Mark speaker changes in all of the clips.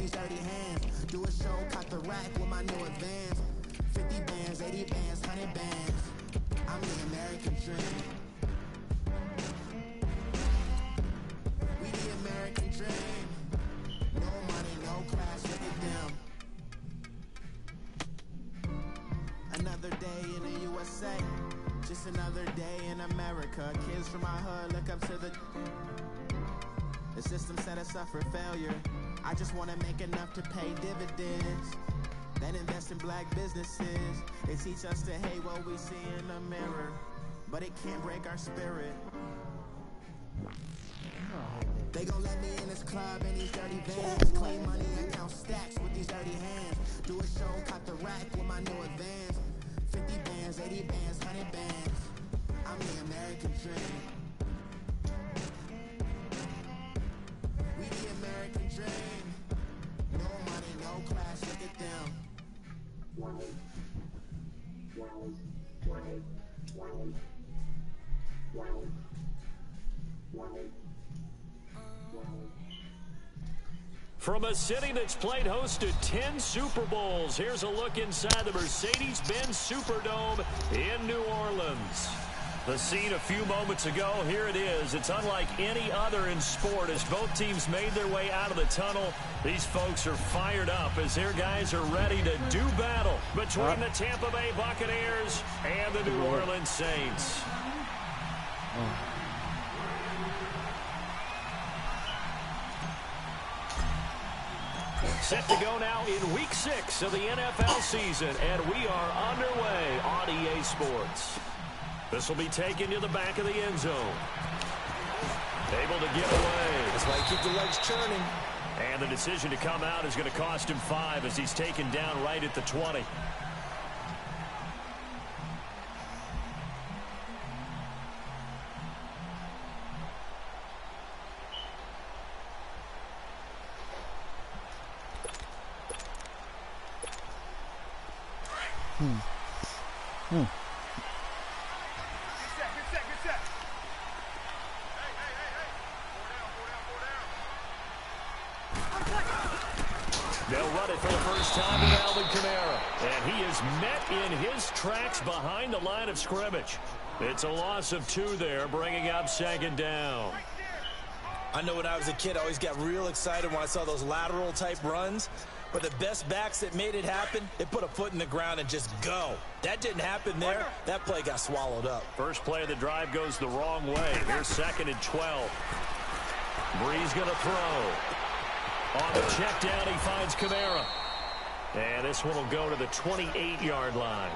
Speaker 1: these dirty hands. Do a show, cut the rack with my new advance. 50 bands, 80 bands, 100 bands. I'm the American dream. We the American dream. No money, no class, look at them. Another day in the USA. Just another day in America. Kids from my hood look up to the system set us up for failure. I just want to make enough to pay dividends. Then invest in black businesses. They teach us to hate what we see in the mirror, but it can't break our spirit. They gon' let me in this club in these dirty vans. Clean money and count stacks with these dirty hands. Do a show, cut the rack with my new advance. 50 bands, 80 bands, 100 bands. I'm the American dream. We the American dream. No money, no class, look at them.
Speaker 2: From a city that's played host to 10 Super Bowls, here's a look inside the Mercedes-Benz Superdome in New Orleans. The scene a few moments ago, here it is. It's unlike any other in sport as both teams made their way out of the tunnel. These folks are fired up as their guys are ready to do battle between the Tampa Bay Buccaneers and the New Orleans Saints. Set to go now in Week 6 of the NFL season, and we are underway on EA Sports. This will be taken to the back of the end zone. Able to get away.
Speaker 3: That's why you keep the legs churning.
Speaker 2: And the decision to come out is going to cost him 5 as he's taken down right at the 20. They'll run it for the first time with Alvin Kamara. And he is met in his tracks behind the line of scrimmage. It's a loss of 2 there, bringing up second down.
Speaker 3: I know when I was a kid, I always got real excited when I saw those lateral-type runs. But the best backs that made it happen, they put a foot in the ground and just go. That didn't happen there. That play got swallowed up.
Speaker 2: First play of the drive goes the wrong way. Here's 2nd and 12. Breeze going to throw. On the check down, he finds Kamara. And this one will go to the 28-yard line.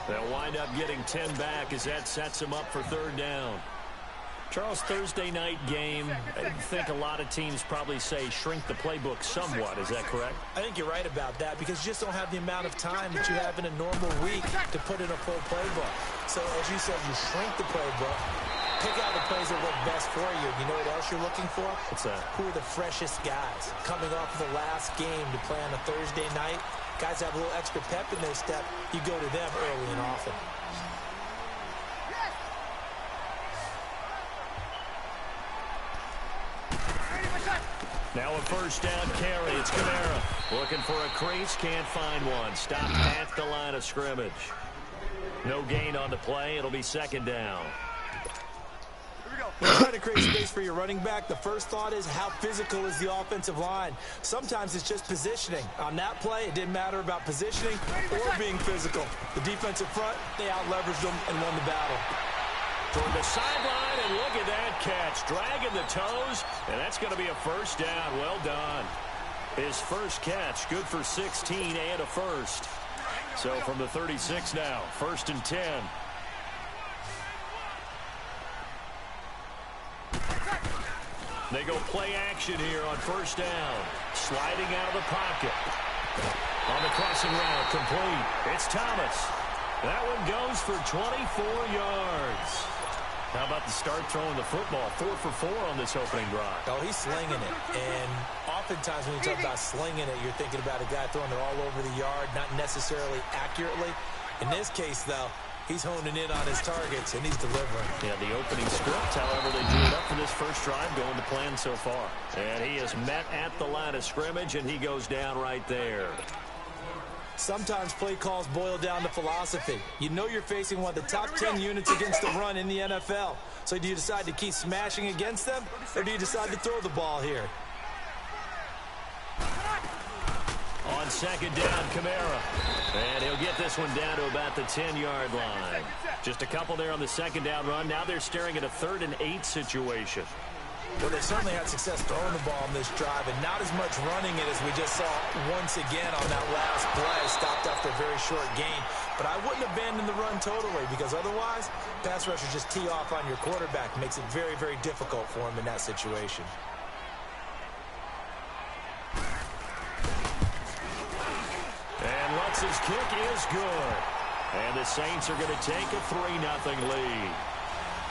Speaker 2: They'll wind up getting 10 back as that sets him up for 3rd down. Charles, Thursday night game, I think a lot of teams probably say shrink the playbook somewhat. Is that correct?
Speaker 3: I think you're right about that because you just don't have the amount of time that you have in a normal week to put in a full playbook. So, as you said, you shrink the playbook. Pick out the plays that work best for you. You know what else you're looking for?
Speaker 2: What's that?
Speaker 3: Who are the freshest guys? Coming off of the last game to play on a Thursday night, guys have a little extra pep in their step. You go to them early and often.
Speaker 2: Now a first down carry. It's Kamara. Looking for a crease. Can't find one. Stopped at the line of scrimmage. No gain on the play. It'll be 2nd down.
Speaker 3: When you try to create space for your running back, the first thought is how physical is the offensive line. Sometimes it's just positioning. On that play, it didn't matter about positioning or being physical. The defensive front, they out-leveraged them and won the battle.
Speaker 2: Toward the sideline, and look at that catch. Dragging the toes, and that's going to be a first down. Well done. His first catch, good for 16 and a first. So from the 36 now, 1st and 10. They go play action here on first down. Sliding out of the pocket. On the crossing route, complete. It's Thomas. That one goes for 24 yards. How about the start throwing the football? 4 for 4 on this opening drive.
Speaker 3: Oh, he's slinging it. And oftentimes when you talk about slinging it, you're thinking about a guy throwing it all over the yard, not necessarily accurately. In this case, though, he's honing in on his targets, and he's delivering.
Speaker 2: Yeah, the opening script, however, they drew it up for this this first drive going to plan so far. And he is met at the line of scrimmage, and he goes down right there.
Speaker 3: Sometimes play calls boil down to philosophy. You know you're facing one of the top 10 units against the run in the NFL. So do you decide to keep smashing against them, or do you decide to throw the ball here?
Speaker 2: On second down, Kamara. And he'll get this one down to about the 10-yard line. Just a couple there on the second down run. Now they're staring at a 3rd and 8 situation.
Speaker 3: Well, they certainly had success throwing the ball on this drive, and not as much running it as we just saw once again on that last play. Stopped after a very short gain. But I wouldn't abandon the run totally, because otherwise, pass rushers just tee off on your quarterback. Makes it very, very difficult for him in that situation.
Speaker 2: And Lutz's kick is good. And the Saints are going to take a 3-0 lead.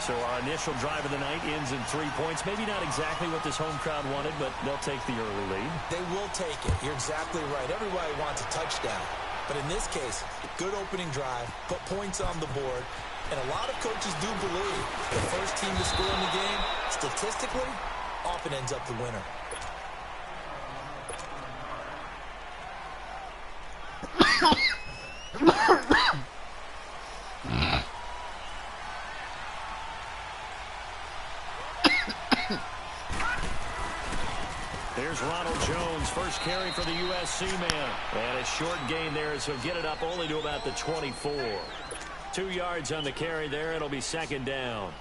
Speaker 2: So our initial drive of the night ends in 3 points. Maybe not exactly what this home crowd wanted, but they'll take the early lead.
Speaker 3: They will take it. You're exactly right. Everybody wants a touchdown. But in this case, good opening drive, put points on the board. And a lot of coaches do believe the first team to score in the game, statistically, often ends up the winner.
Speaker 2: Here's Ronald Jones, first carry for the USC man. And a short gain there as he'll get it up only to about the 24. 2 yards on the carry there. It'll be second down.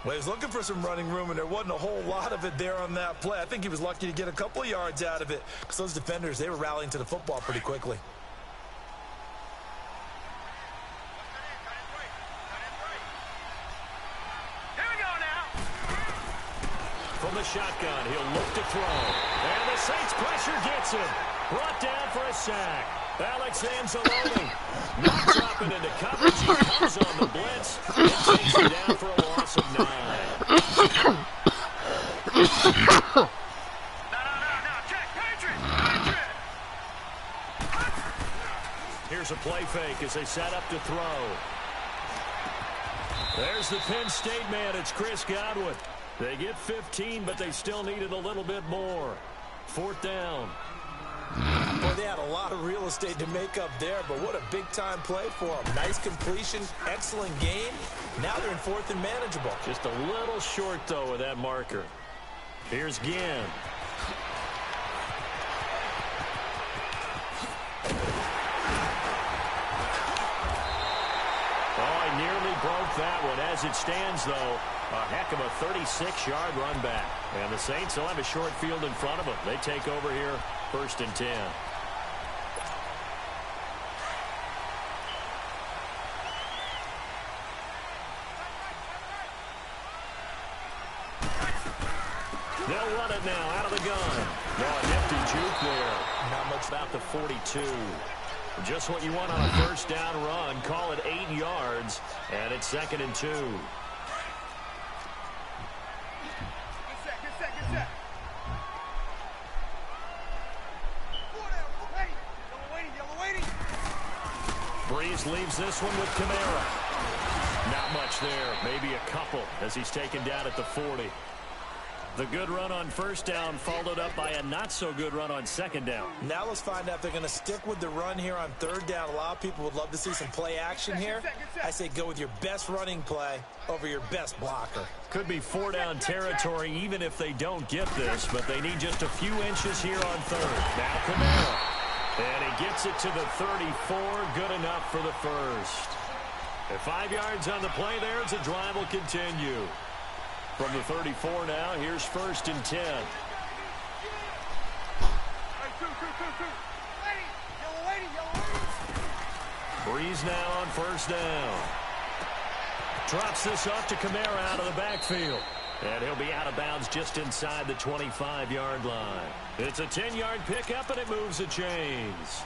Speaker 3: Well, he was looking for some running room, and there wasn't a whole lot of it there on that play. I think he was lucky to get a couple of yards out of it, because those defenders, they were rallying to the football pretty quickly.
Speaker 2: From the shotgun, he'll look to throw. And the Saints pressure gets him. Brought down for a sack. Alex Anzalone not dropping into coverage. He comes on the blitz and takes him down for a loss of 9. Here's a play fake as they set up to throw. There's the Penn State man. It's Chris Godwin. They get 15, but they still needed a little bit more. 4th down.
Speaker 3: Boy, they had a lot of real estate to make up there, but what a big-time play for them. Nice completion, excellent game. Now they're in 4th and manageable.
Speaker 2: Just a little short, though, with that marker. Here's Ginn. Oh, he nearly broke that one. As it stands, though, a heck of a 36-yard run back. And the Saints will have a short field in front of them. They take over here, 1st and 10. They'll run it now out of the gun. Oh, a nifty juke there. Not much about the 42. Just what you want on a 1st down run. Call it 8 yards, and it's 2nd and 2. Breeze leaves this one with Kamara. Not much there. Maybe a couple as he's taken down at the 40. The good run on 1st down followed up by a not-so-good run on 2nd down.
Speaker 3: Now let's find out if they're going to stick with the run here on 3rd down. A lot of people would love to see some play action here. I say go with your best running play over your best blocker.
Speaker 2: Could be 4-down territory even if they don't get this, but they need just a few inches here on 3rd. Now Kamara. And he gets it to the 34. Good enough for the 1st. At 5 yards on the play there, as the drive will continue. From the 34 now, here's 1st and 10. Breeze now on 1st down. Drops this off to Kamara out of the backfield. And he'll be out of bounds just inside the 25-yard line. It's a 10-yard pickup, and it moves the chains.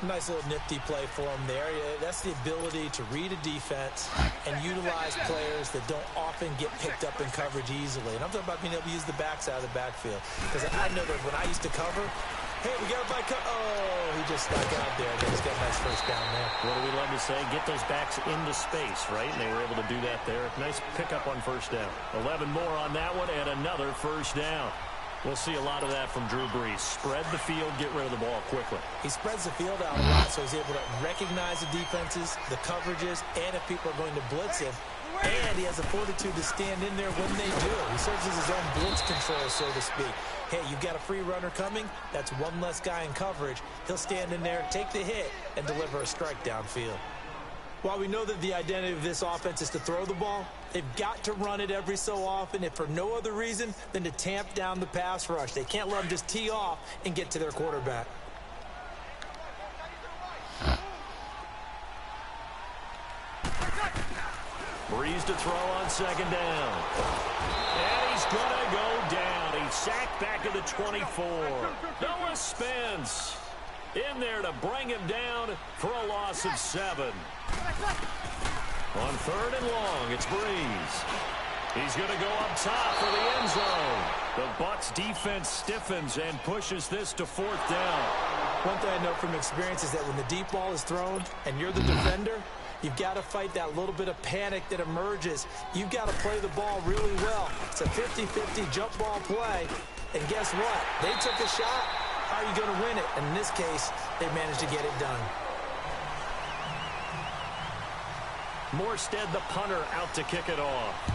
Speaker 3: Nice little nifty play for him there. That's the ability to read a defense and utilize players that don't often get picked up in coverage easily. And I'm talking about being able to use the backs out of the backfield. Because I know that when I used to cover, Hey, we got a bike. Oh, he just stuck out there. He's got a nice first down there.
Speaker 2: What do we love to say? Get those backs into space, right? And they were able to do that there. Nice pickup on first down. 11 more on that one and another first down. We'll see a lot of that from Drew Brees. Spread the field, get rid of the ball quickly.
Speaker 3: He spreads the field out a lot, so he's able to recognize the defenses, the coverages, and if people are going to blitz him. And he has the fortitude to stand in there when they do. He serves as his own blitz control, so to speak. Hey, you've got a free runner coming. That's one less guy in coverage. He'll stand in there, take the hit, and deliver a strike downfield. While we know that the identity of this offense is to throw the ball, they've got to run it every so often, if for no other reason than to tamp down the pass rush. They can't let them just tee off and get to their quarterback.
Speaker 2: Brees to throw on second down. And he's going to go down. He's sacked back at the 24. Noah Spence in there to bring him down for a loss of 7. On third and long, it's Brees. He's going to go up top for the end zone. The Bucs defense stiffens and pushes this to fourth down.
Speaker 3: One thing I know from experience is that when the deep ball is thrown and you're the defender, you've got to fight that little bit of panic that emerges. You've got to play the ball really well. It's a 50-50 jump ball play. And guess what? They took a shot. How are you going to win it? And in this case, they managed to get it done.
Speaker 2: Morstead, the punter, out to kick it off.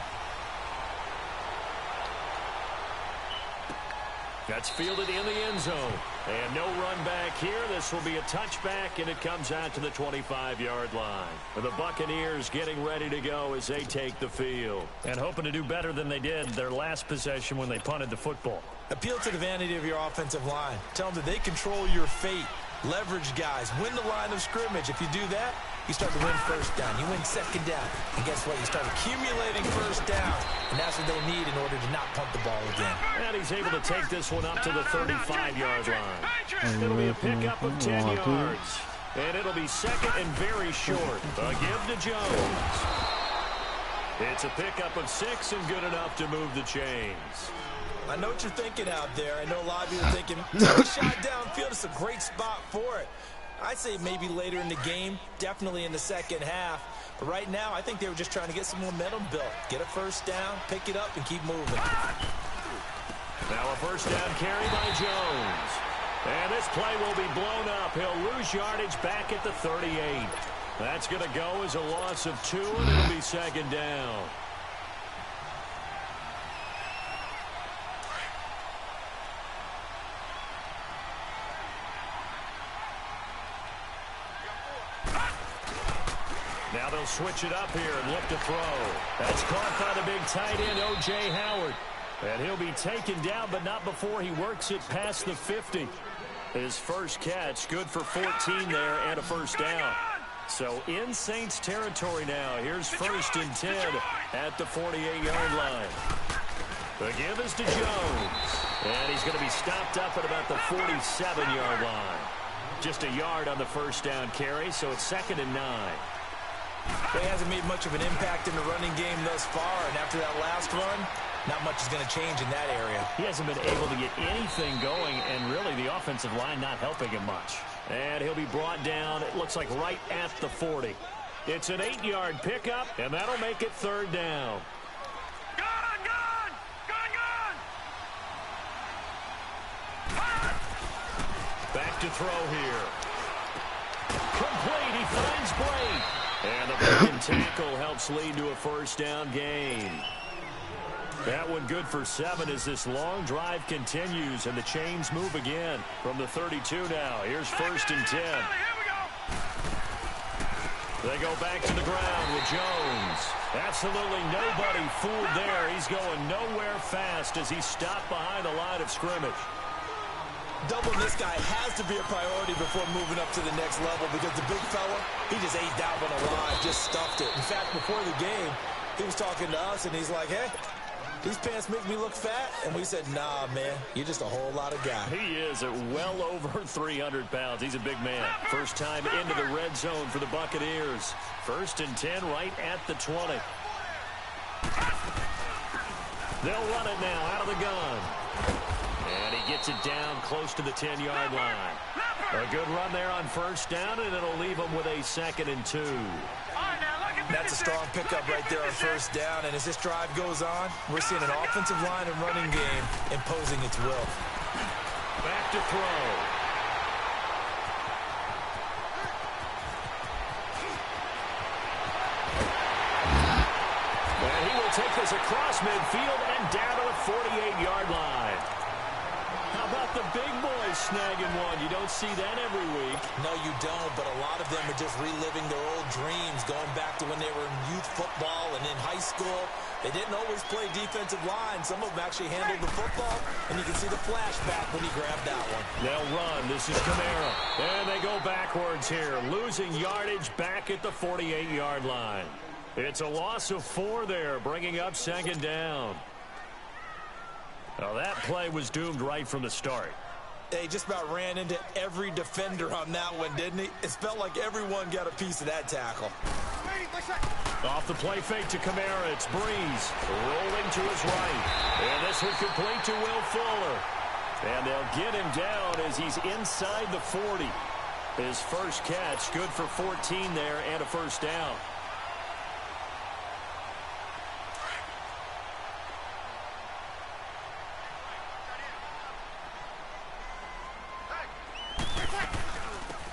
Speaker 2: That's fielded in the end zone. And no run back here. This will be a touchback, and it comes out to the 25-yard line. The Buccaneers getting ready to go as they take the field. And hoping to do better than they did their last possession when they punted the football.
Speaker 3: Appeal to the vanity of your offensive line. Tell them that they control your fate. Leverage guys. Win the line of scrimmage. If you do that, you start to win first down. You win second down. And guess what? You start accumulating first down. And that's what they need in order to not punt the ball again.
Speaker 2: And he's able to take this one up to the 35-yard line. It'll be a pickup of 10 yards. And it'll be second and very short. A give to Jones. It's a pickup of 6 and good enough to move the chains.
Speaker 3: I know what you're thinking out there. I know a lot of you are thinking, take a shot downfield. It's a great spot for it. I'd say maybe later in the game, definitely in the second half. But right now, I think they were just trying to get some momentum built. Get a first down, pick it up, and keep moving.
Speaker 2: Now a first down carry by Jones. And this play will be blown up. He'll lose yardage back at the 38. That's going to go as a loss of 2, and it'll be second down. Now they'll switch it up here and look to throw. That's caught by the big tight end, O.J. Howard. And he'll be taken down, but not before he works it past the 50. His first catch, good for 14 there and a first down. So in Saints territory now. Here's first and 10 at the 48-yard line. The give is to Jones. And he's going to be stopped up at about the 47-yard line. Just a yard on the first down carry, so it's second and 9.
Speaker 3: He hasn't made much of an impact in the running game thus far, and after that last run, not much is going to change in that area.
Speaker 2: He hasn't been able to get anything going, and really the offensive line not helping him much. And he'll be brought down, it looks like right at the 40. It's an 8-yard pickup, and that'll make it third down. Back to throw here. Complete, he finds Blake. And the broken tackle helps lead to a first down gain. That one good for 7 as this long drive continues and the chains move again from the 32 now. Here's first and 10. They go back to the ground with Jones. Absolutely nobody fooled there. He's going nowhere fast as he's stopped behind the line of scrimmage.
Speaker 3: Doubling this guy has to be a priority before moving up to the next level because the big fella, he just ate that one alive, just stuffed it. In fact, before the game, he was talking to us, and he's like, hey, these pants make me look fat. And we said, nah, man, you're just a whole lot of guy.
Speaker 2: He is at well over 300 pounds. He's a big man. First time into the red zone for the Buccaneers. First and 10 right at the 20. They'll run it now out of the gun. And he gets it down close to the 10-yard line. A good run there on first down, and it'll leave him with a 2nd and 2.
Speaker 3: That's a strong pickup right there on first down. And as this drive goes on, we're seeing an offensive line and running game imposing its will.
Speaker 2: Back to throw. And he will take this across midfield and down to the 48-yard line. How about the big boys snagging one? You don't see that every week.
Speaker 3: No, you don't, but a lot of them are just reliving their old dreams, going back to when they were in youth football and in high school. They didn't always play defensive line. Some of them actually handled the football, and you can see the flashback when he grabbed that one.
Speaker 2: They'll run. This is Kamara. And they go backwards here, losing yardage back at the 48-yard line. It's a loss of 4 there, bringing up 2nd down. Now that play was doomed right from the start.
Speaker 3: He just about ran into every defender on that one, didn't he? It felt like everyone got a piece of that tackle.
Speaker 2: Off the play fake to Kamara, it's Breeze rolling to his right. And this will complete to Will Fuller. And they'll get him down as he's inside the 40. His first catch, good for 14 there and a first down.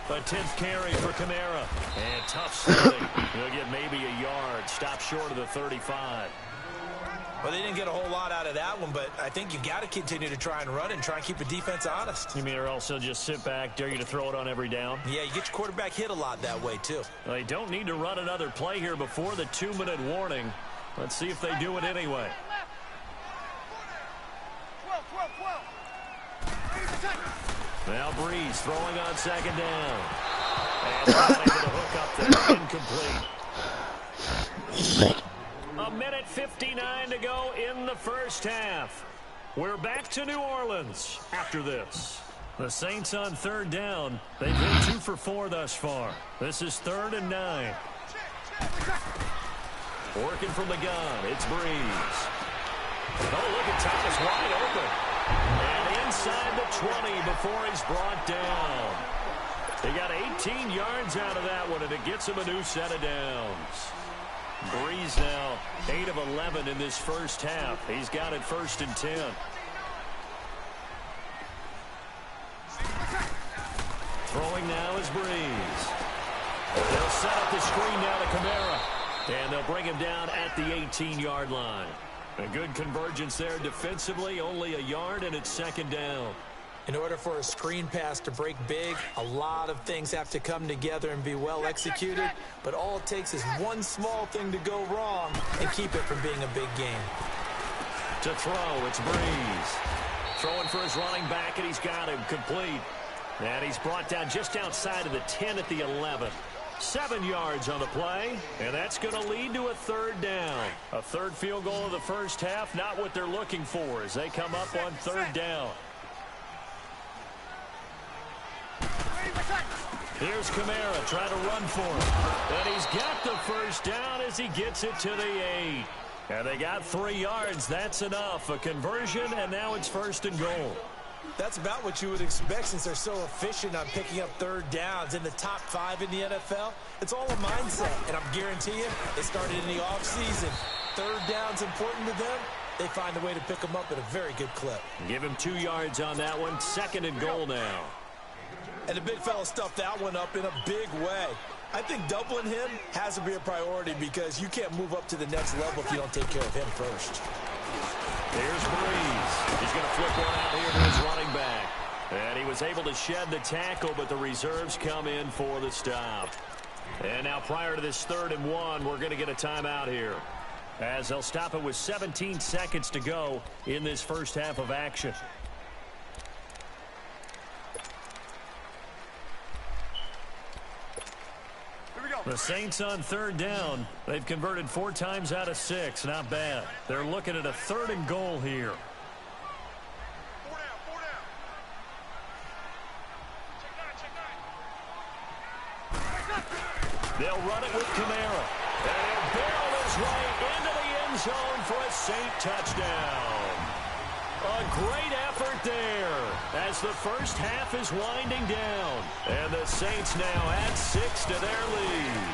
Speaker 2: A 10th carry for Kamara. And tough sledding. He'll get maybe a yard. Stop short of the 35.
Speaker 3: Well, they didn't get a whole lot out of that one, but I think you got to continue to try and run and try and keep the defense honest.
Speaker 2: You mean or else they'll just sit back, dare you to throw it on every down?
Speaker 3: Yeah, you get your quarterback hit a lot that way, too.
Speaker 2: Well, they don't need to run another play here before the 2-minute warning. Let's see if they do it anyway.
Speaker 1: 12.
Speaker 2: Now Breeze throwing on 2nd down. And not able to hook up there. Incomplete. A minute 59 to go in the first half. We're back to New Orleans after this. The Saints on 3rd down. They've been 2 for 4 thus far. This is 3rd and 9. Working from the gun. It's Breeze. Oh, look at Thomas wide open. And inside the 20 before he's brought down. They got 18 yards out of that one, and it gets him a new set of downs. Breeze now 8 of 11 in this first half. He's got it 1st and 10. Throwing now is Breeze. They'll set up the screen now to Kamara. And they'll bring him down at the 18-yard line. A good convergence there defensively, only a yard, and it's 2nd down.
Speaker 3: In order for a screen pass to break big, a lot of things have to come together and be well executed, but all it takes is one small thing to go wrong and keep it from being a big game.
Speaker 2: To throw, it's Breeze. Throwing for his running back, and he's got him complete. And he's brought down just outside of the 10 at the 11. 7 yards on the play, and that's going to lead to a 3rd down. A 3rd field goal of the first half, not what they're looking for as they come up on 3rd down. Here's Kamara trying to run for him. And he's got the first down as he gets it to the 8. And they got 3 yards. That's enough. A conversion, and now it's 1st and goal.
Speaker 3: That's about what you would expect since they're so efficient on picking up 3rd downs in the top 5 in the NFL. It's all a mindset, and I'm guaranteeing you, it started in the offseason. 3rd down's important to them. They find a way to pick them up at a very good clip.
Speaker 2: Give him 2 yards on that one. 2nd and goal now.
Speaker 3: And the big fella stuffed that one up in a big way. I think doubling him has to be a priority because you can't move up to the next level if you don't take care of him first.
Speaker 2: Here's Breeze. He's going to flip one out here to his running back. And he was able to shed the tackle, but the reserves come in for the stop. And now prior to this 3rd and 1, we're going to get a timeout here, as they'll stop it with 17 seconds to go in this first half of action. The Saints on 3rd down. They've converted 4 times out of 6. Not bad. They're looking at a 3rd and goal here.
Speaker 1: 4 down.
Speaker 2: They'll run it with Kamara. And he'll barrel his way into the end zone for a Saint touchdown. A great effort there as the first half is winding down. And the Saints now add 6 to their lead.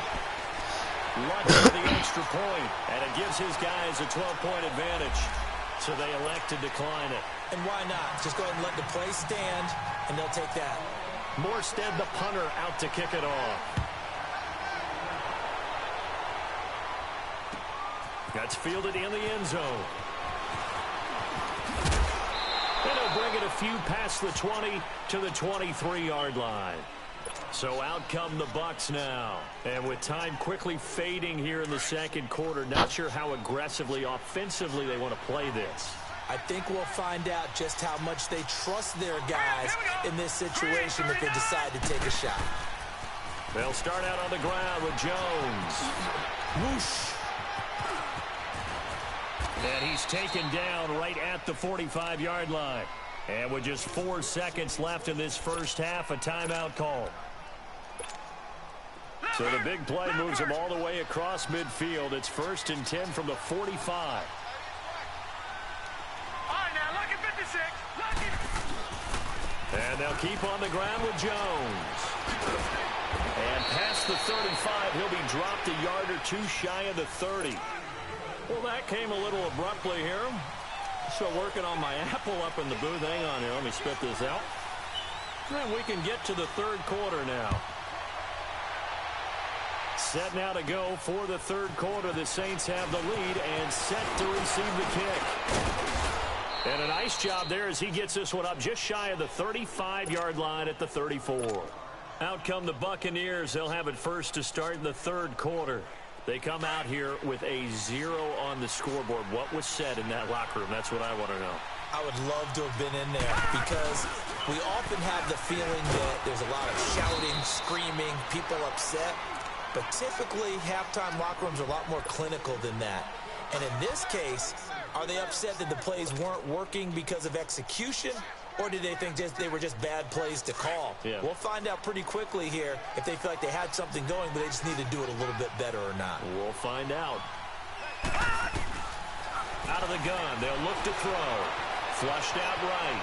Speaker 2: Lucky for the extra point, and it gives his guys a 12-point advantage. So they elect to decline it.
Speaker 3: And why not? Just go ahead and let the play stand, and they'll take that.
Speaker 2: Morstead, the punter, out to kick it off. That's fielded in the end zone. And he'll bring it a few past the 20 to the 23-yard line. So out come the Bucs now. And with time quickly fading here in the second quarter, not sure how aggressively, offensively they want to play this.
Speaker 3: I think we'll find out just how much they trust their guys in this situation if they decide to take a shot.
Speaker 2: They'll start out on the ground with Jones.
Speaker 3: Whoosh.
Speaker 2: And he's taken down right at the 45-yard line. And with just 4 seconds left in this first half, a timeout call. So the big play moves him all the way across midfield. It's 1st and 10 from the 45.
Speaker 4: All right, now look at 56. Look at.
Speaker 2: And they'll keep on the ground with Jones. And past the 35, he'll be dropped a yard or two shy of the 30. Well, that came a little abruptly here. So working on my apple up in the booth. Hang on here. Let me spit this out. And we can get to the third quarter now. Set now to go for the third quarter. The Saints have the lead and set to receive the kick. And a nice job there as he gets this one up just shy of the 35-yard line at the 34. Out come the Buccaneers. They'll have it first to start in the third quarter. They come out here with a 0 on the scoreboard. What was said in that locker room? That's what I want to know.
Speaker 3: I would love to have been in there because we often have the feeling that there's a lot of shouting, screaming, people upset. But typically, halftime locker rooms are a lot more clinical than that. And in this case, are they upset that the plays weren't working because of execution? Or did they think they were just bad plays to call?
Speaker 2: Yeah.
Speaker 3: We'll find out pretty quickly here if they feel like they had something going, but they just need to do it a little bit better or not.
Speaker 2: We'll find out. Out of the gun, they'll look to throw. Flushed out right.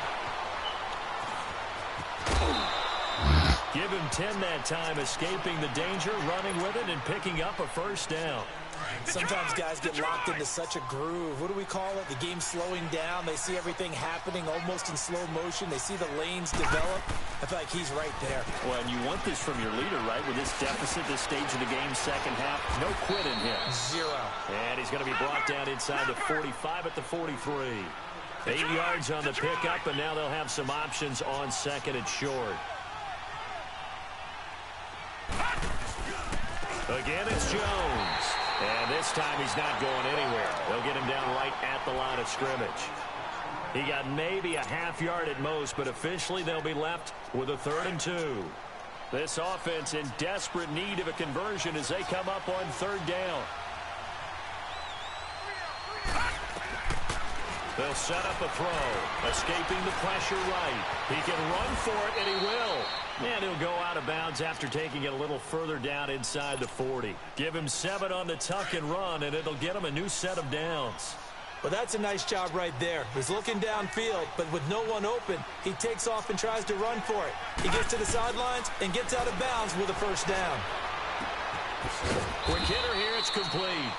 Speaker 2: Give him 10 that time, escaping the danger, running with it, and picking up a first down.
Speaker 3: Sometimes guys get locked into such a groove. What do we call it? The game's slowing down. They see everything happening almost in slow motion. They see the lanes develop. I feel like he's right there.
Speaker 2: Well, and you want this from your leader, right? With this deficit, this stage of the game, second half, no quit in him.
Speaker 3: 0.
Speaker 2: And he's going to be brought down inside the 45 at the 43. 8 yards on the pickup, and now they'll have some options on second and short. Again, it's Jones. And this time he's not going anywhere. They'll get him down right at the line of scrimmage. He got maybe a half yard at most, but officially they'll be left with a 3rd and 2. This offense in desperate need of a conversion as they come up on 3rd down. They'll set up a throw, escaping the pressure right. He can run for it, and he will. And he'll go out of bounds after taking it a little further down inside the 40. Give him 7 on the tuck and run, and it'll get him a new set of downs.
Speaker 3: Well, that's a nice job right there. He's looking downfield, but with no one open, he takes off and tries to run for it. He gets to the sidelines and gets out of bounds with a first down.
Speaker 2: Quick hitter here, it's complete.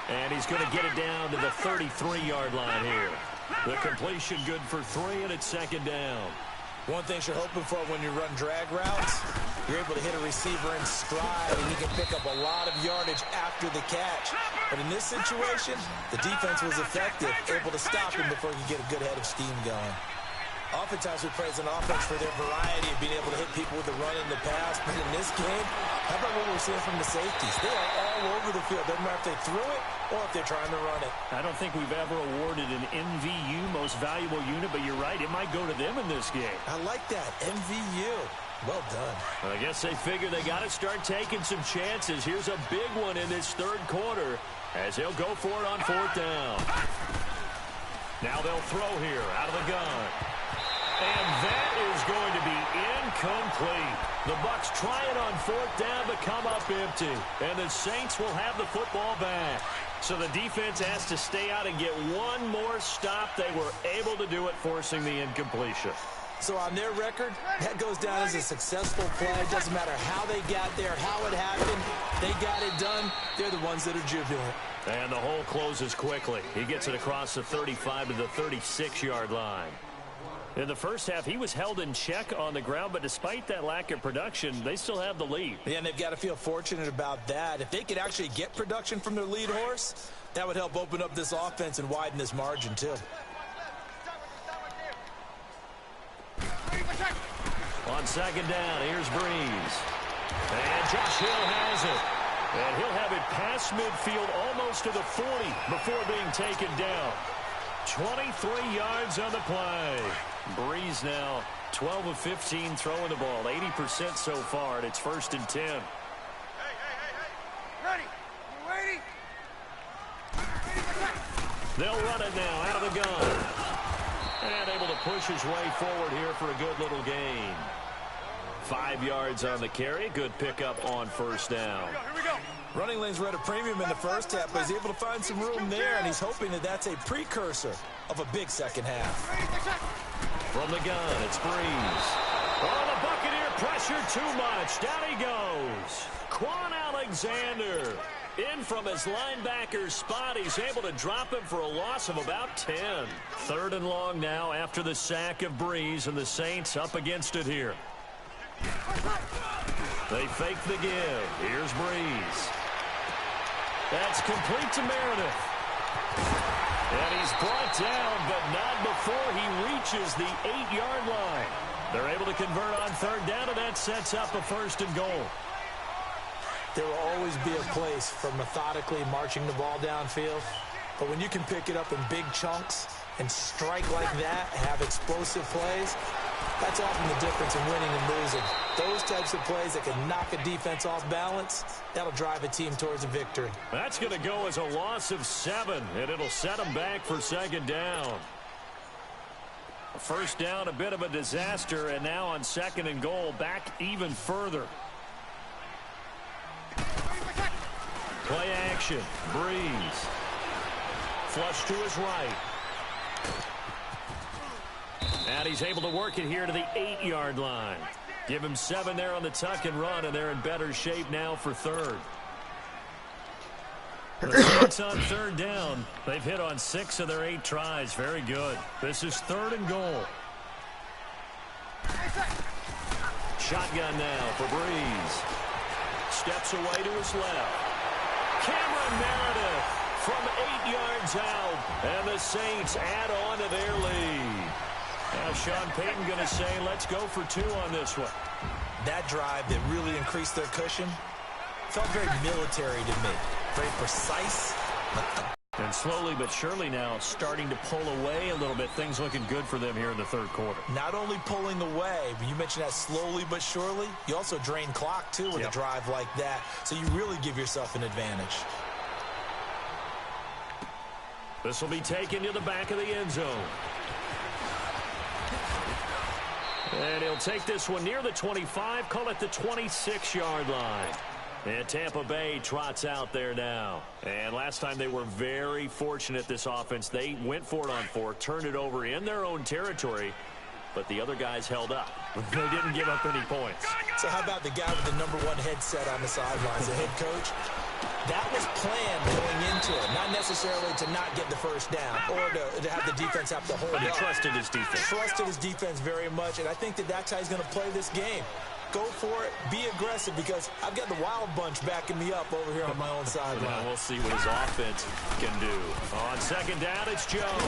Speaker 2: And he's going to get it down to the 33-yard line here. The completion good for 3, and it's 2nd down.
Speaker 3: One thing you're hoping for when you run drag routes, you're able to hit a receiver in stride, and he can pick up a lot of yardage after the catch. But in this situation, the defense was effective, able to stop him before he could get a good head of steam going. Oftentimes we praise an offense for their variety of being able to hit people with the run in the pass. But in this game, how about what we're seeing from the safeties? They are all over the field. Doesn't matter if they threw it or if they're trying to run it.
Speaker 2: I don't think we've ever awarded an MVU, most valuable unit, but you're right. It might go to them in this game.
Speaker 3: I like that. MVU. Well done.
Speaker 2: I guess they figure they got to start taking some chances. Here's a big one in this third quarter as they'll go for it on 4th down. Now they'll throw here out of the gun. And that is going to be incomplete. The Bucs try it on 4th down but come up empty. And the Saints will have the football back. So the defense has to stay out and get one more stop. They were able to do it, forcing the incompletion.
Speaker 3: So on their record, that goes down as a successful play. It doesn't matter how they got there, how it happened. They got it done. They're the ones that are jubilant.
Speaker 2: And the hole closes quickly. He gets it across the 35 to the 36-yard line. In the first half, he was held in check on the ground, but despite that lack of production, they still have the lead.
Speaker 3: Yeah, and they've got to feel fortunate about that. If they could actually get production from their lead horse, that would help open up this offense and widen this margin, too.
Speaker 2: On second down, here's Breeze. And Josh Hill has it. And he'll have it past midfield almost to the 40 before being taken down. 23 yards on the play. Breeze now 12 of 15 throwing the ball, 80% so far, and it's 1st and 10.
Speaker 4: Hey. Ready? You ready?
Speaker 2: They'll run it now out of the gun. And able to push his way forward here for a good little gain. 5 yards on the carry. Good pickup on 1st down.
Speaker 4: Here we go.
Speaker 3: Running lanes were at a premium in the first half, but he's able to find some room there, and he's hoping that that's a precursor of a big second half.
Speaker 2: From the gun, it's Breeze. Oh, the Buccaneer pressure too much. Down he goes. Quan Alexander in from his linebacker spot. He's able to drop him for a loss of about 10. 3rd and long now after the sack of Breeze, and the Saints up against it here. They fake the give. Here's Breeze. That's complete to Meredith. And he's brought down, but not before he reaches the 8-yard line. They're able to convert on 3rd down, and that sets up a 1st and goal.
Speaker 3: There will always be a place for methodically marching the ball downfield. But when you can pick it up in big chunks and strike like that, have explosive plays, that's often the difference in winning and losing. Those types of plays that can knock a defense off balance, that'll drive a team towards a victory.
Speaker 2: That's going to go as a loss of 7, and it'll set them back for 2nd down. 1st down, a bit of a disaster, and now on 2nd and goal, back even further. Play action. Breeze. Flush to his right. And he's able to work it here to the 8-yard line. Give him 7 there on the tuck and run, and they're in better shape now for 3rd. The Saints on 3rd down. They've hit on 6 of their 8 tries. Very good. This is 3rd and goal. Shotgun now for Breeze. Steps away to his left. Cameron Meredith from 8 yards out, and the Saints add on to their lead. Now Sean Payton going to say, let's go for 2 on this one.
Speaker 3: That drive that really increased their cushion felt very military to me. Very precise.
Speaker 2: And slowly but surely now starting to pull away a little bit. Things looking good for them here in the 3rd quarter.
Speaker 3: Not only pulling away, but you mentioned that slowly but surely. You also drain clock, too, with a drive like that. So you really give yourself an advantage.
Speaker 2: This will be taken to the back of the end zone. And he'll take this one near the 25, call it the 26-yard line. And Tampa Bay trots out there now. And last time they were very fortunate, this offense. They went for it on 4, turned it over in their own territory, but the other guys held up. They didn't give up any points.
Speaker 3: So how about the guy with the #1 headset on the sidelines, the head coach? That was planned going into it, not necessarily to not get the 1st down or to have the defense have to hold
Speaker 2: But he
Speaker 3: up.
Speaker 2: trusted his defense.
Speaker 3: Trusted his defense very much, and I think that that's how he's going to play this game. Go for it, be aggressive, because I've got the wild bunch backing me up over here on my own sideline.
Speaker 2: Well, we'll see what his offense can do. On 2nd down, it's Jones.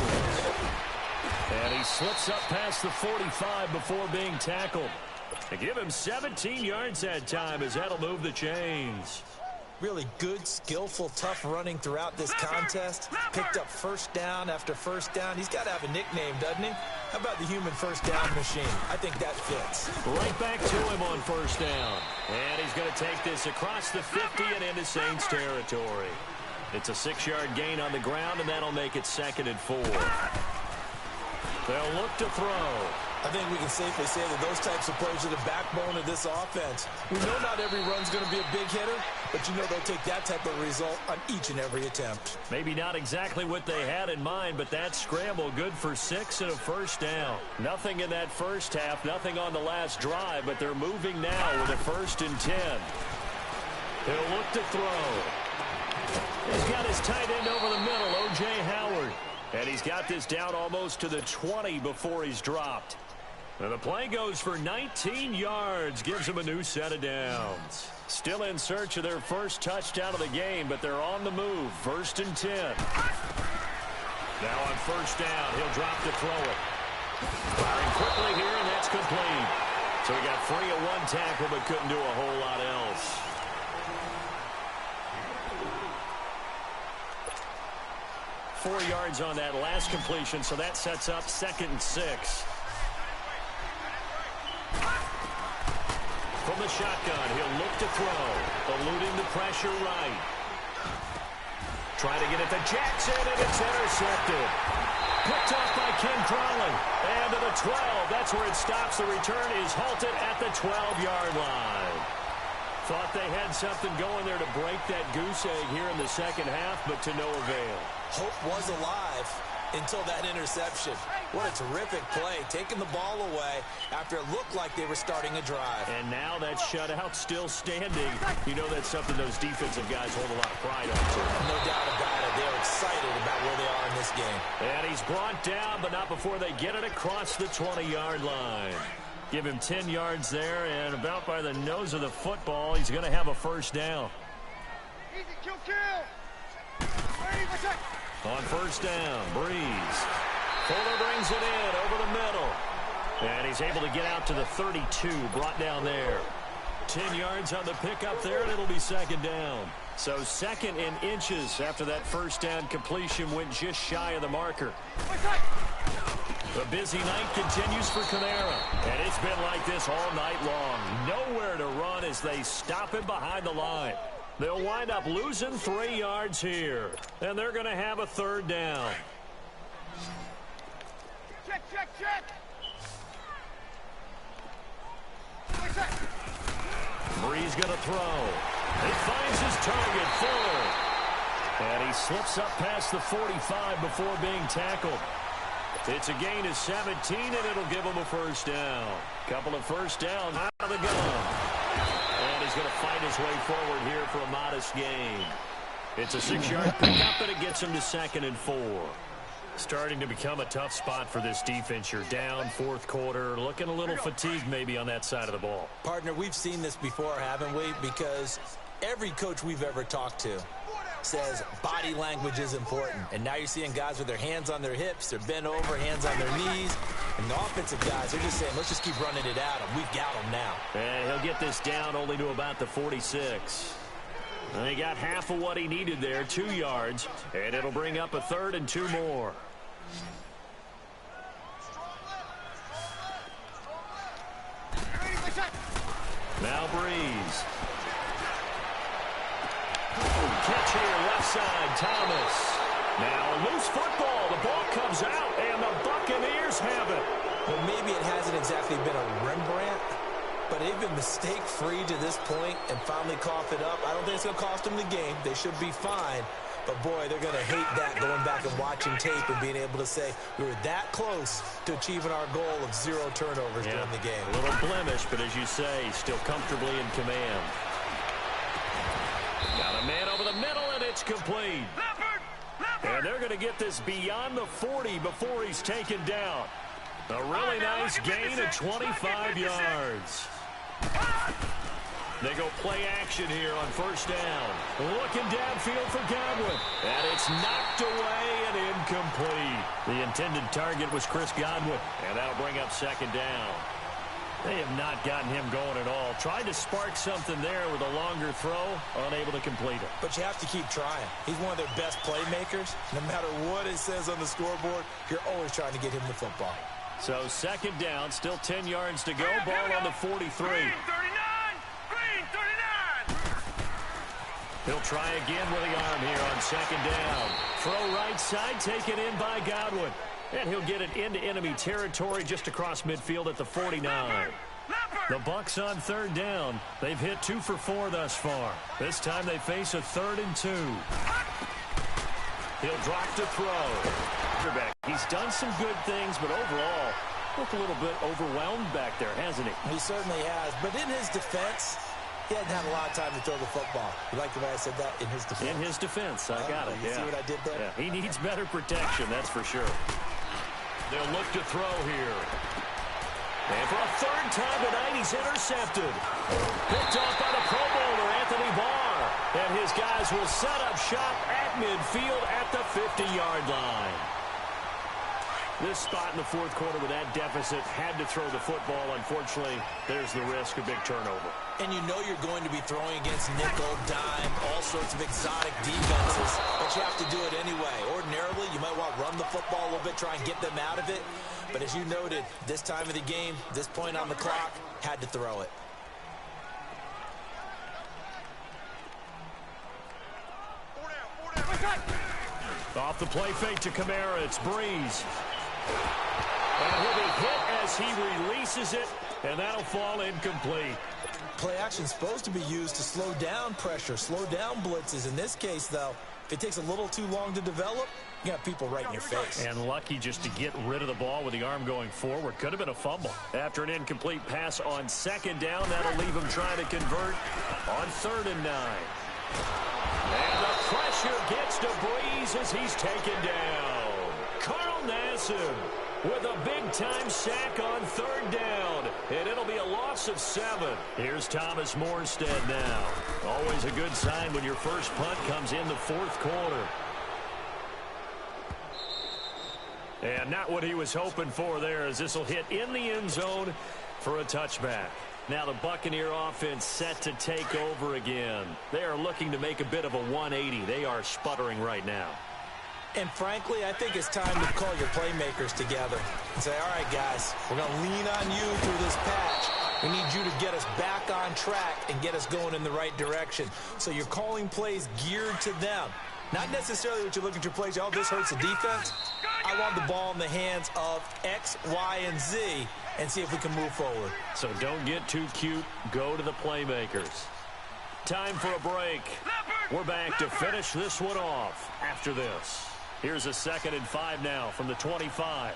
Speaker 2: And he slips up past the 45 before being tackled. They give him 17 yards that time, as that'll move the chains.
Speaker 3: Really good, skillful, tough running throughout this contest. Picked up 1st down after 1st down. He's got to have a nickname, doesn't he? How about the human 1st down machine? I think that fits.
Speaker 2: Right back to him on 1st down. And he's going to take this across the 50 and into Saints territory. It's a 6-yard gain on the ground, and that'll make it 2nd and 4. They'll look to throw.
Speaker 3: I think we can safely say that those types of plays are the backbone of this offense. We know not every run's going to be a big hitter, but you know they'll take that type of result on each and every attempt.
Speaker 2: Maybe not exactly what they had in mind, but that scramble good for 6 and a first down. Nothing in that first half, nothing on the last drive, but they're moving now with a 1st and 10. He'll look to throw. He's got his tight end over the middle, O.J. Howard. And he's got this down almost to the 20 before he's dropped. And the play goes for 19 yards, gives him a new set of downs. Still in search of their first touchdown of the game, but they're on the move. 1st and 10. Now on 1st down, he'll drop to throw it. Firing quickly here, and that's complete. So he got free of 1 tackle, but couldn't do a whole lot else. Four yards on that last completion, so that sets up 2nd and 6. From the shotgun, he'll look to throw, eluding the pressure right. Trying to get it to Jackson, and it's intercepted. Picked off by Ken Crawley. And to the 12. That's where it stops. The return is halted at the 12-yard line. Thought they had something going there to break that goose egg here in the second half, but to no avail.
Speaker 3: Hope was alive until that interception. What a terrific play, taking the ball away after it looked like they were starting a drive.
Speaker 2: And now that shutout still standing. You know that's something those defensive guys hold a lot of pride on, too.
Speaker 3: No doubt about it. They're excited about where they are in this game.
Speaker 2: And he's brought down, but not before they get it across the 20-yard line. Give him 10 yards there, and about by the nose of the football, he's going to have a 1st down.
Speaker 4: Easy, kill.
Speaker 2: On 1st down, Breeze. Fuller brings it in over the middle. And he's able to get out to the 32, brought down there. 10 yards on the pickup there, and it'll be 2nd down. So 2nd in inches after that 1st down completion went just shy of the marker. The busy night continues for Kamara. And it's been like this all night long. Nowhere to run as they stop him behind the line. They'll wind up losing 3 yards here. And they're going to have a 3rd down.
Speaker 4: Check.
Speaker 2: Breeze going to throw. He finds his target, Fuller. And he slips up past the 45 before being tackled. It's a gain of 17, and it'll give him a 1st down. Couple of 1st downs out of the gun. And he's going to fight his way forward here for a modest gain. It's a 6-yard pickup, and it gets him to 2nd and 4. Starting to become a tough spot for this defense. You're down 4th quarter, looking a little fatigued maybe on that side of the ball.
Speaker 3: Partner, we've seen this before, haven't we? Because every coach we've ever talked to says body language is important. And now you're seeing guys with their hands on their hips, they're bent over, hands on their knees. And the offensive guys, they're just saying, let's just keep running it at him. We've got him now.
Speaker 2: And he'll get this down only to about the 46. And he got half of what he needed there, 2 yards. And it'll bring up a 3rd and 2 more. Now Breeze. Catch here, left side, Thomas. Now loose football. The ball comes out, and the Buccaneers have it.
Speaker 3: Well, maybe it hasn't exactly been a Rembrandt, but they've been mistake-free to this point and finally coughed it up. I don't think it's going to cost them the game. They should be fine. But, boy, they're going to hate that, going back and watching tape and being able to say we were that close to achieving our goal of 0 turnovers during the game.
Speaker 2: A little blemish, but as you say, still comfortably in command. Got a man over the middle, and it's complete. And they're going to get this beyond the 40 before he's taken down. A really nice gain of 25 yards. They go play action here on 1st down. Looking downfield for Godwin. And it's knocked away and incomplete. The intended target was Chris Godwin. And that'll bring up 2nd down. They have not gotten him going at all. Tried to spark something there with a longer throw. Unable to complete it.
Speaker 3: But you have to keep trying. He's one of their best playmakers. No matter what it says on the scoreboard, you're always trying to get him the football.
Speaker 2: So 2nd down, still 10 yards to go. Ball on the 43. He'll try again with the arm here on 2nd down. Throw right side, taken in by Godwin. And he'll get it into enemy territory just across midfield at the 49. The Bucs on third down. They've hit 2 for 4 thus far. This time they face a 3rd and 2. He'll drop to throw. He's done some good things, but overall, looked a little bit overwhelmed back there, hasn't he?
Speaker 3: He certainly has. But in his defense, he hadn't had a lot of time to throw the football. You like the way I said that? In his defense.
Speaker 2: In his defense. I got it.
Speaker 3: You see what I did there?
Speaker 2: Yeah. He needs better protection, that's for sure. They'll look to throw here. And for a 3rd time tonight, he's intercepted. Picked off by the Pro Bowler, Anthony Barr. And his guys will set up shop at midfield at the 50-yard line. This spot in the 4th quarter with that deficit had to throw the football. Unfortunately, there's the risk of big turnover.
Speaker 3: And you know you're going to be throwing against nickel, dime, all sorts of exotic defenses, but you have to do it anyway. Ordinarily, you might want to run the football a little bit, try and get them out of it. But as you noted, this time of the game, this point on the clock, had to throw it.
Speaker 2: Off the play fake to Kamara, it's Breeze. And he'll be hit as he releases it, and that'll fall incomplete.
Speaker 3: Play action is supposed to be used to slow down pressure, slow down blitzes. In this case, though, if it takes a little too long to develop, you got people right in your face.
Speaker 2: And lucky just to get rid of the ball with the arm going forward. Could have been a fumble. After an incomplete pass on 2nd down, that'll leave him trying to convert on 3rd and 9. And the pressure gets to Breeze as he's taken down. Carl Nassib with a big-time sack on 3rd down. And it'll be a loss of 7. Here's Thomas Morstead now. Always a good sign when your first punt comes in the 4th quarter. And not what he was hoping for there, as this will hit in the end zone for a touchback. Now the Buccaneer offense set to take over again. They are looking to make a bit of a 180. They are sputtering right now.
Speaker 3: And frankly, I think it's time to call your playmakers together and say, all right, guys, we're going to lean on you through this patch. We need you to get us back on track and get us going in the right direction. So you're calling plays geared to them. Not necessarily what you look at your plays, oh, this hurts the defense. I want the ball in the hands of X, Y, and Z and see if we can move forward.
Speaker 2: So don't get too cute. Go to the playmakers. Time for a break. We're back to finish this one off after this. Here's a 2nd and 5 now from the 25.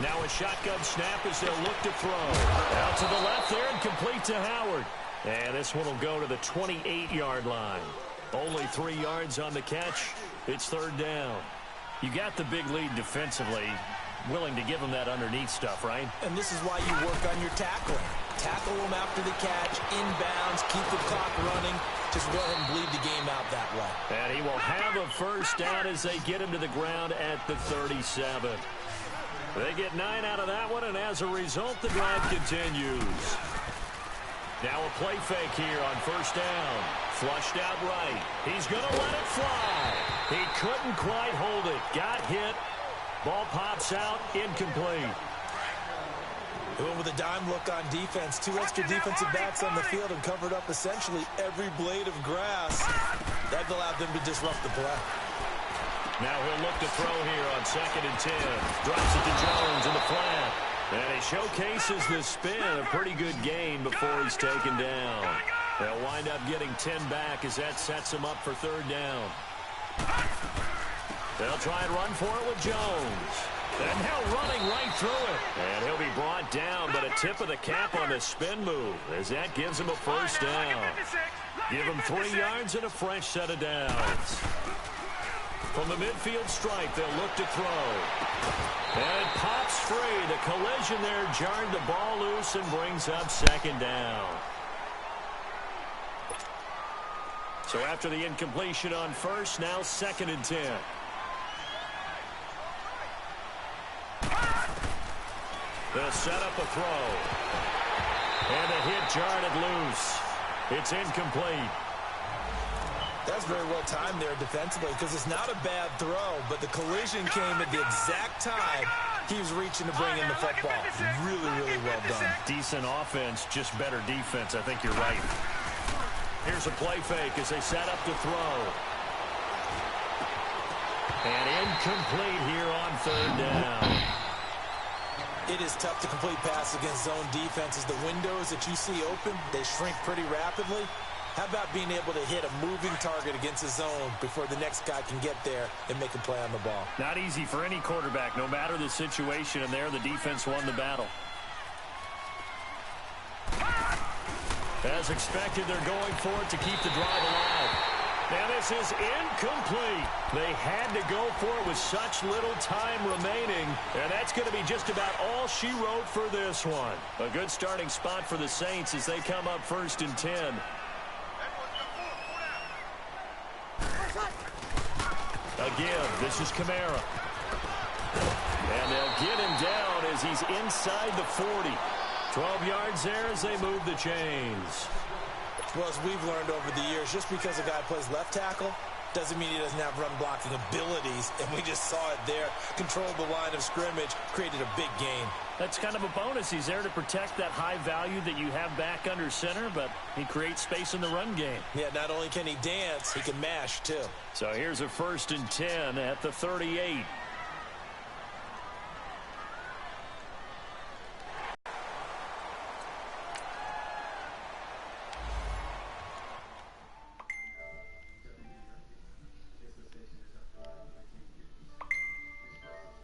Speaker 2: Now a shotgun snap as they'll look to throw. Out to the left there and complete to Howard. And this one will go to the 28-yard line. Only 3 yards on the catch. It's 3rd down. You got the big lead defensively. Willing to give them that underneath stuff, right?
Speaker 3: And this is why you work on your tackling. Tackle them after the catch, inbounds, keep the clock running. Just go ahead and bleed the game out that way.
Speaker 2: And he will have a 1st down as they get him to the ground at the 37. They get 9 out of that one, and as a result, the drive continues. Now a play fake here on 1st down. Flushed out right. He's going to let it fly. He couldn't quite hold it. Got hit. Ball pops out. Incomplete.
Speaker 3: Going with a dime look on defense. 2 extra defensive backs on the field and covered up essentially every blade of grass. That allowed them to disrupt the play.
Speaker 2: Now he'll look to throw here on 2nd and 10. Drops it to Jones in the flat. And he showcases the spin. A pretty good gain before he's taken down. They'll wind up getting 10 back as that sets him up for 3rd down. They'll try and run for it with Jones. And now running right through it. And he'll be brought down, but a tip of the cap on the spin move as that gives him a 1st down. Give him 3 yards and a fresh set of downs. From the midfield stripe, they'll look to throw. And it pops free. The collision there jarred the ball loose and brings up 2nd down. So after the incompletion on 1st, now 2nd and 10. They'll set up a throw. And the hit jarred it loose. It's incomplete.
Speaker 3: That's very well timed there defensively because it's not a bad throw, but the collision came at the exact time he was reaching to bring in the football. Really, really well done.
Speaker 2: Decent offense, just better defense. I think you're right. Here's a play fake as they set up to throw. And incomplete here on third down.
Speaker 3: It is tough to complete passes against zone defenses. The windows that you see open, they shrink pretty rapidly. How about being able to hit a moving target against a zone before the next guy can get there and make a play on the ball?
Speaker 2: Not easy for any quarterback, no matter the situation, and there the defense won the battle. As expected, they're going for it to keep the drive alive. Now this is incomplete. They had to go for it with such little time remaining, and that's going to be just about all she wrote for this one. A good starting spot for the Saints as they come up 1st and 10. Again, this is Kamara. And they'll get him down as he's inside the 40. 12 yards there as they move the chains.
Speaker 3: Well, as we've learned over the years, just because a guy plays left tackle doesn't mean he doesn't have run-blocking abilities, and we just saw it there. Controlled the line of scrimmage, created a big gain.
Speaker 2: That's kind of a bonus. He's there to protect that high value that you have back under center, but he creates space in the run game.
Speaker 3: Yeah, not only can he dance, he can mash, too.
Speaker 2: So here's a 1st and 10 at the 38.